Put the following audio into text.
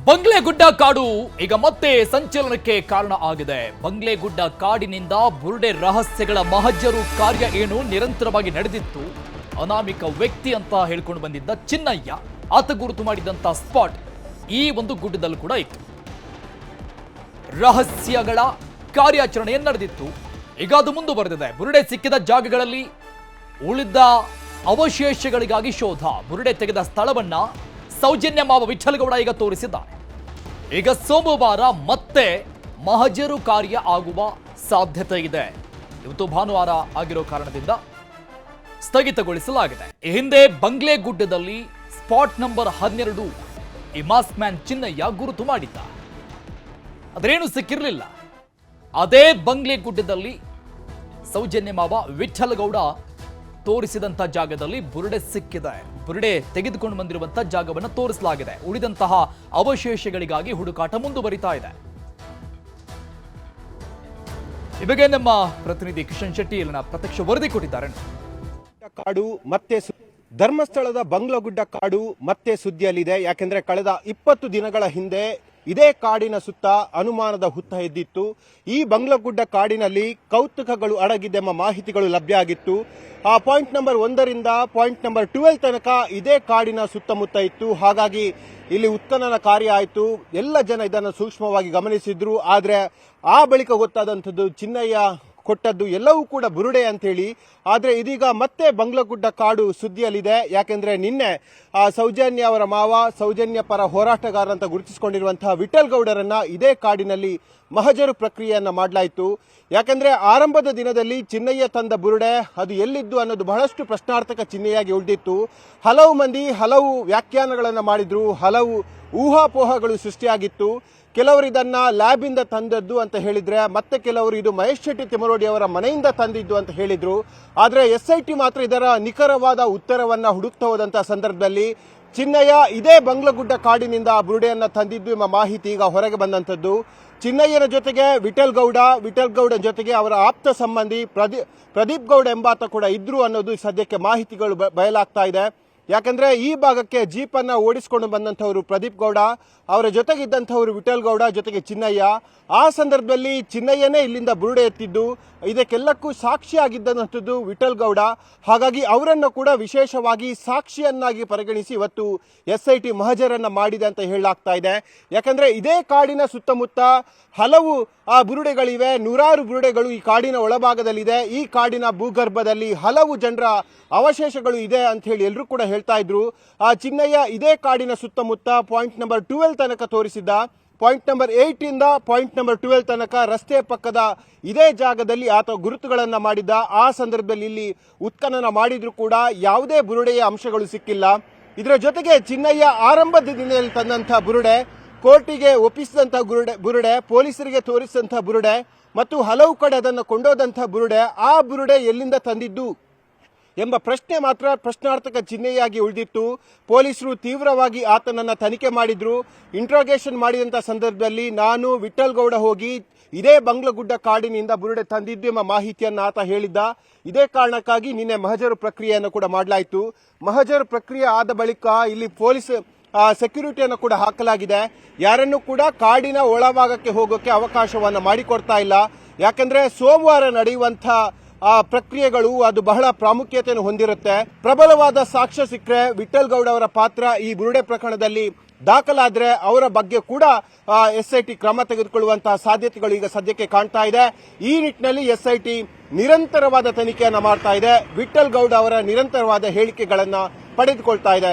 ಬಂಗ್ಲೆಗುಡ್ಡ ಕಾಡು ಈಗ ಮತ್ತೆ ಸಂಚಲನಕ್ಕೆ ಕಾರಣ ಆಗಿದೆ. ಬಂಗ್ಲೆಗುಡ್ಡ ಕಾಡಿನಿಂದ ಬುರುಡೆ ರಹಸ್ಯಗಳ ಮಹಜರು ಕಾರ್ಯ ಏನು ನಿರಂತರವಾಗಿ ನಡೆದಿತ್ತು. ಅನಾಮಿಕ ವ್ಯಕ್ತಿ ಅಂತ ಹೇಳ್ಕೊಂಡು ಬಂದಿದ್ದ ಚಿನ್ನಯ್ಯ ಆತ ಗುರುತು ಮಾಡಿದಂತ ಸ್ಪಾಟ್ ಈ ಒಂದು ಗುಡ್ಡದಲ್ಲೂ ಕೂಡ ಇತ್ತು. ರಹಸ್ಯಗಳ ಕಾರ್ಯಾಚರಣೆ ನಡೆದಿತ್ತು. ಈಗ ಅದು ಮುಂದುವರೆದಿದೆ. ಬುರುಡೆ ಸಿಕ್ಕಿದ ಜಾಗಗಳಲ್ಲಿ ಉಳಿದ ಅವಶೇಷಗಳಿಗಾಗಿ ಶೋಧ. ಬುರುಡೆ ತೆಗೆದ ಸ್ಥಳವನ್ನ ಸೌಜನ್ಯ ಮಾವ ವಿಠಲಗೌಡ ಈಗ ತೋರಿಸಿದ್ದಾರೆ. ಈಗ ಸೋಮವಾರ ಮತ್ತೆ ಮಹಜರು ಕಾರ್ಯ ಆಗುವ ಸಾಧ್ಯತೆ ಇದೆ. ಇವತ್ತು ಭಾನುವಾರ ಆಗಿರೋ ಕಾರಣದಿಂದ ಸ್ಥಗಿತಗೊಳಿಸಲಾಗಿದೆ. ಈ ಹಿಂದೆ ಬಂಗ್ಲೆಗುಡ್ಡದಲ್ಲಿ ಸ್ಪಾಟ್ ನಂಬರ್ 12 ಈ ಮಾಸ್ಕ್ ಮ್ಯಾನ್ ಚಿನ್ನಯ್ಯ ಗುರುತು ಮಾಡಿದ್ದ. ಅದೇನು ಸಿಕ್ಕಿರಲಿಲ್ಲ. ಅದೇ ಬಂಗ್ಲೆಗುಡ್ಡದಲ್ಲಿ ಸೌಜನ್ಯ ಮಾವ ವಿಠಲಗೌಡ ತೋರಿಸಿದಂತಹ ಜಾಗದಲ್ಲಿ ಬುರುಡೆ ಸಿಕ್ಕಿದೆ. ಬುರುಡೆ ತೆಗೆದುಕೊಂಡು ಬಂದಿರುವಂತಹ ಜಾಗವನ್ನು ತೋರಿಸಲಾಗಿದೆ. ಉಳಿದಂತಹ ಅವಶೇಷಗಳಿಗಾಗಿ ಹುಡುಕಾಟ ಮುಂದುವರಿತಾ ಇದೆ. ಈ ಬಗ್ಗೆ ನಮ್ಮ ಪ್ರತಿನಿಧಿ ಕಿಶನ್ ಶೆಟ್ಟಿ ಇಲ್ಲಿನ ಪ್ರತ್ಯಕ್ಷ ವರದಿ ಕೊಟ್ಟಿದ್ದಾರೆ. ಕಾಡು ಮತ್ತೆ ಧರ್ಮಸ್ಥಳದ ಬಂಗ್ಲಗುಡ್ಡ ಕಾಡು ಮತ್ತೆ ಸುದ್ದಿಯಲ್ಲಿದೆ. ಯಾಕೆಂದ್ರೆ ಕಳೆದ 20 ದಿನಗಳ ಹಿಂದೆ ಇದೇ ಕಾಡಿನ ಸುತ್ತ ಅನುಮಾನದ ಹುತ್ತ ಎದ್ದಿತ್ತು. ಈ ಬಂಗ್ಲಗುಡ್ಡ ಕಾಡಿನಲ್ಲಿ ಕೌತುಕಗಳು ಅಡಗಿದ್ದೆಂಬ ಮಾಹಿತಿಗಳು ಲಭ್ಯ ಆಗಿತ್ತು. ಆ ಪಾಯಿಂಟ್ ನಂಬರ್ 1ರಿಂದ ಪಾಯಿಂಟ್ ನಂಬರ್ 12 ತನಕ ಇದೇ ಕಾಡಿನ ಸುತ್ತಮುತ್ತ ಇತ್ತು. ಹಾಗಾಗಿ ಇಲ್ಲಿ ಉತ್ಖನನ ಕಾರ್ಯ ಆಯಿತು. ಎಲ್ಲ ಜನ ಇದನ್ನು ಸೂಕ್ಷ್ಮವಾಗಿ ಗಮನಿಸಿದ್ರು. ಆದ್ರೆ ಆ ಬಳಿಕ ಗೊತ್ತಾದಂಥದ್ದು ಚಿನ್ನಯ್ಯ ಕೊಟ್ಟದ್ದು ಎಲ್ಲವೂ ಕೂಡ ಬುರುಡೆ ಅಂತ ಹೇಳಿ. ಆದ್ರೆ ಇದೀಗ ಮತ್ತೆ ಬಂಗ್ಲಗುಡ್ಡ ಕಾಡು ಸುದ್ದಿಯಲ್ಲಿದೆ. ಯಾಕೆಂದ್ರೆ ನಿನ್ನೆ ಸೌಜನ್ಯ ಅವರ ಮಾವ, ಸೌಜನ್ಯ ಪರ ಹೋರಾಟಗಾರ ಅಂತ ಗುರುತಿಸಿಕೊಂಡಿರುವಂತಹ ವಿಠಲ್ ಗೌಡರನ್ನ ಇದೇ ಕಾಡಿನಲ್ಲಿ ಮಹಜರು ಪ್ರಕ್ರಿಯೆಯನ್ನ ಮಾಡಲಾಯಿತು. ಯಾಕೆಂದ್ರೆ ಆರಂಭದ ದಿನದಲ್ಲಿ ಚಿನ್ನಯ್ಯ ತಂದ ಬುರುಡೆ ಅದು ಎಲ್ಲಿದ್ದು ಅನ್ನೋದು ಬಹಳಷ್ಟು ಪ್ರಶ್ನಾರ್ಥಕ ಚಿಹ್ನೆಯಾಗಿ ಉಳಿದಿತ್ತು. ಹಲವು ಮಂದಿ ಹಲವು ವ್ಯಾಖ್ಯಾನಗಳನ್ನ ಮಾಡಿದ್ರು. ಹಲವು ಊಹಾಪೋಹಗಳು ಸೃಷ್ಟಿಯಾಗಿತ್ತು. ಕೆಲವರು ಇದನ್ನ ಲ್ಯಾಬ್ ಇಂದ ತಂದದ್ದು ಅಂತ ಹೇಳಿದ್ರೆ, ಮತ್ತೆ ಕೆಲವರು ಇದು ಮಹೇಶ್ ಶೆಟ್ಟಿ ತಿಮರೋಡಿ ಅವರ ಮನೆಯಿಂದ ತಂದಿದ್ದು ಅಂತ ಹೇಳಿದ್ರು. ಆದ್ರೆ SIT ಮಾತ್ರ ಇದರ ನಿಖರವಾದ ಉತ್ತರವನ್ನ ಹುಡುಕ್ತಾ ಹೋದಂತಹ ಸಂದರ್ಭದಲ್ಲಿ ಚಿನ್ನಯ್ಯ ಇದೇ ಬಂಗ್ಲಗುಡ್ಡ ಕಾಡಿನಿಂದ ಬುರುಡೆಯನ್ನ ತಂದಿದ್ದು ಎಂಬ ಮಾಹಿತಿ ಈಗ ಹೊರಗೆ ಬಂದಂತದ್ದು. ಚಿನ್ನಯ್ಯನ ಜೊತೆಗೆ ವಿಠಲ್ ಗೌಡ ಜೊತೆಗೆ ಅವರ ಆಪ್ತ ಸಂಬಂಧಿ ಪ್ರದೀಪ್ ಗೌಡ ಎಂಬಾತ ಕೂಡ ಇದ್ರು ಅನ್ನೋದು ಸದ್ಯಕ್ಕೆ ಮಾಹಿತಿಗಳು ಬಯಲಾಗ್ತಾ ಇದೆ. ಯಾಕಂದ್ರೆ ಈ ಭಾಗಕ್ಕೆ ಜೀಪ್ ಅನ್ನ ಓಡಿಸಿಕೊಂಡು ಬಂದಂತವರು ಪ್ರದೀಪ್ ಗೌಡ, ಅವರ ಜೊತೆಗಿದ್ದಂಥವರು ವಿಠಲ್ ಗೌಡ, ಜೊತೆಗೆ ಚಿನ್ನಯ್ಯ. ಆ ಸಂದರ್ಭದಲ್ಲಿ ಚಿನ್ನಯ್ಯನೇ ಇಲ್ಲಿಂದ ಬುರುಡೆ ಎತ್ತಿದ್ದು. ಇದಕ್ಕೆಲ್ಲಕ್ಕೂ ಸಾಕ್ಷಿಯಾಗಿದ್ದಂಥದ್ದು ವಿಠಲ್ ಗೌಡ. ಹಾಗಾಗಿ ಅವರನ್ನು ಕೂಡ ವಿಶೇಷವಾಗಿ ಸಾಕ್ಷಿಯನ್ನಾಗಿ ಪರಿಗಣಿಸಿ ಇವತ್ತು SIT ಮಹಜರನ್ನ ಮಾಡಿದೆ ಅಂತ ಹೇಳಲಾಗ್ತಾ ಇದೆ. ಯಾಕಂದ್ರೆ ಇದೇ ಕಾಡಿನ ಸುತ್ತಮುತ್ತ ಹಲವು ಬುರುಡೆಗಳಿವೆ. ನೂರಾರು ಬುರುಡೆಗಳು ಈ ಕಾಡಿನ ಒಳಭಾಗದಲ್ಲಿದೆ. ಈ ಕಾಡಿನ ಭೂಗರ್ಭದಲ್ಲಿ ಹಲವು ಜನರ ಅವಶೇಷಗಳು ಇದೆ ಅಂತ ಹೇಳಿ ಎಲ್ಲರೂ ಕೂಡ ಹೇಳ್ತಾ ಇದ್ರು. ಚಿನ್ನಯ್ಯ ಇದೇ ಕಾಡಿನ ಸುತ್ತಮುತ್ತ ಪಾಯಿಂಟ್ ನಂಬರ್ 12 ತನಕ ತೋರಿಸಿದ್ದ. ಪಾಯಿಂಟ್ ನಂಬರ್ 8 ಇಂದ ಪಾಯಿಂಟ್ ನಂಬರ್ 12 ತನಕ ರಸ್ತೆ ಪಕ್ಕದ ಇದೇ ಜಾಗದಲ್ಲಿ ಆತ ಗುರುತುಗಳನ್ನ ಮಾಡಿದ್ದ. ಆ ಸಂದರ್ಭದಲ್ಲಿ ಇಲ್ಲಿ ಉತ್ಖನನ ಮಾಡಿದ್ರು ಕೂಡ ಯಾವುದೇ ಬುರುಡೆಯ ಅಂಶಗಳು ಸಿಕ್ಕಿಲ್ಲ. ಇದರ ಜೊತೆಗೆ ಚಿನ್ನಯ್ಯ ಆರಂಭದ ದಿನದಲ್ಲಿ ತಂದಂತಹ ಬುರುಡೆ, ಕೋರ್ಟಿಗೆ ಒಪ್ಪಿಸಿದಂತಹ ಬುರುಡೆ, ಪೊಲೀಸರಿಗೆ ತೋರಿಸಿದಂತಹ ಬುರುಡೆ ಮತ್ತು ಹಲವು ಕಡೆ ಅದನ್ನು ಕೊಂಡೋದಂತಹ ಬುರುಡೆ, ಆ ಬುರುಡೆ ಎಲ್ಲಿಂದ ತಂದಿದ್ದು ಎಂಬ ಪ್ರಶ್ನೆ ಮಾತ್ರ ಪ್ರಶ್ನಾರ್ಥಕ ಚಿಹ್ನೆಯಾಗಿ ಉಳಿದಿತ್ತು. ಪೊಲೀಸರು ತೀವ್ರವಾಗಿ ಆತನನ್ನ ತನಿಖೆ ಮಾಡಿದ್ರು. ಇಂಟ್ರೋಗೇಷನ್ ಮಾಡಿದಂತ ಸಂದರ್ಭದಲ್ಲಿ ನಾನು ವಿಠಲ್ ಗೌಡ ಹೋಗಿ ಇದೇ ಬಂಗ್ಲಗುಡ್ಡ ಕಾಡಿನಿಂದ ಬುರುಡೆ ತಂದಿದ್ದು ಎಂಬ ಮಾಹಿತಿಯನ್ನು ಆತ ಹೇಳಿದ್ದ. ಇದೇ ಕಾರಣಕ್ಕಾಗಿ ನಿನ್ನೆ ಮಹಜರು ಪ್ರಕ್ರಿಯೆಯನ್ನು ಕೂಡ ಮಾಡಲಾಯಿತು. ಮಹಜರು ಪ್ರಕ್ರಿಯೆ ಆದ ಬಳಿಕ ಇಲ್ಲಿ ಪೊಲೀಸ್ ಸೆಕ್ಯೂರಿಟಿಯನ್ನು ಕೂಡ ಹಾಕಲಾಗಿದೆ. ಯಾರನ್ನು ಕೂಡ ಕಾಡಿನ ಒಳಭಾಗಕ್ಕೆ ಹೋಗೋಕೆ ಅವಕಾಶವನ್ನು ಮಾಡಿಕೊಡ್ತಾ ಇಲ್ಲ. ಯಾಕಂದ್ರೆ ಸೋಮವಾರ ನಡೆಯುವಂತಹ ಪ್ರಕ್ರಿಯೆಗಳು ಅದು ಬಹಳ ಪ್ರಾಮುಖ್ಯತೆಯನ್ನು ಹೊಂದಿರುತ್ತೆ. ಪ್ರಬಲವಾದ ಸಾಕ್ಷ್ಯ ಸಿಕ್ಕರೆ ವಿಠಲ್ ಗೌಡ ಅವರ ಪಾತ್ರ ಈ ಬುರುಡೆ ಪ್ರಕರಣದಲ್ಲಿ ದಾಖಲಾದ್ರೆ ಅವರ ಬಗ್ಗೆ ಕೂಡ SIT ಕ್ರಮ ತೆಗೆದುಕೊಳ್ಳುವಂತಹ ಸಾಧ್ಯತೆಗಳು ಈಗ ಸದ್ಯಕ್ಕೆ ಕಾಣ್ತಾ ಇದೆ. ಈ ನಿಟ್ಟಿನಲ್ಲಿ SIT ನಿರಂತರವಾದ ತನಿಖೆಯನ್ನ ಮಾಡ್ತಾ ಇದೆ. ವಿಠಲ್ ಗೌಡ ಅವರ ನಿರಂತರವಾದ ಹೇಳಿಕೆಗಳನ್ನ ಪಡೆದುಕೊಳ್ತಾ ಇದೆ.